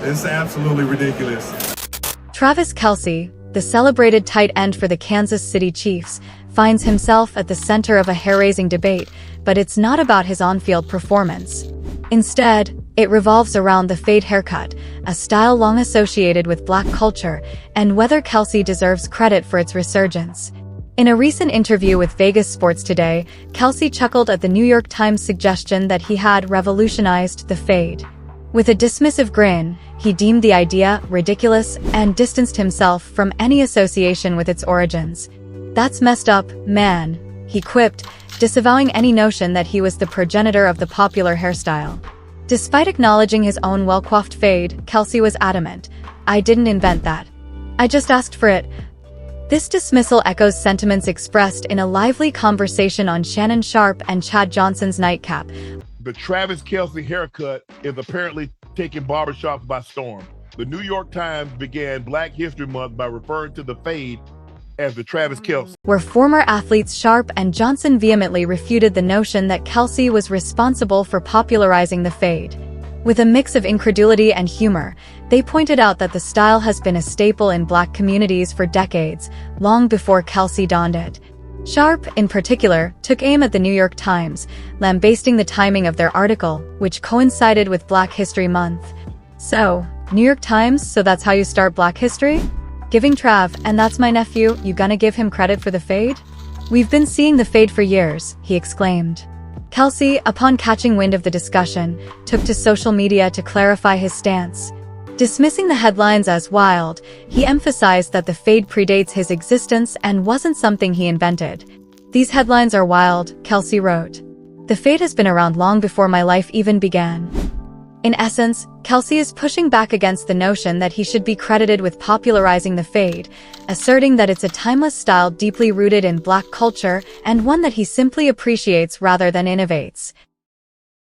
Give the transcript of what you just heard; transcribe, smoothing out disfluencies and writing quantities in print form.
It's absolutely ridiculous. Travis Kelce, the celebrated tight end for the Kansas City Chiefs, finds himself at the center of a hair-raising debate, but it's not about his on-field performance. Instead, it revolves around the fade haircut, a style long associated with Black culture, and whether Kelce deserves credit for its resurgence. In a recent interview with Vegas Sports Today, Kelce chuckled at the New York Times suggestion that he had revolutionized the fade. With a dismissive grin, he deemed the idea ridiculous and distanced himself from any association with its origins. "That's messed up, man," he quipped, disavowing any notion that he was the progenitor of the popular hairstyle. Despite acknowledging his own well-coifed fade, Kelce was adamant. "I didn't invent that. I just asked for it." This dismissal echoes sentiments expressed in a lively conversation on Shannon, Sharpe and Johnson's Nightcap. The Travis Kelce haircut is apparently taking barbershops by storm. The New York Times began Black History Month by referring to the fade as the Travis Kelce, where former athletes Sharpe and Johnson vehemently refuted the notion that Kelce was responsible for popularizing the fade. With a mix of incredulity and humor, they pointed out that the style has been a staple in Black communities for decades, long before Kelce donned it. Sharpe, in particular, took aim at the New York Times, lambasting the timing of their article, which coincided with Black History Month. "So, New York Times, so that's how you start Black history? Giving Trav, and that's my nephew, you gonna give him credit for the fade? We've been seeing the fade for years," he exclaimed. Kelce, upon catching wind of the discussion, took to social media to clarify his stance. Dismissing the headlines as wild, he emphasized that the fade predates his existence and wasn't something he invented. "These headlines are wild," Kelce wrote. "The fade has been around long before my life even began." In essence, Kelce is pushing back against the notion that he should be credited with popularizing the fade, asserting that it's a timeless style deeply rooted in Black culture and one that he simply appreciates rather than innovates.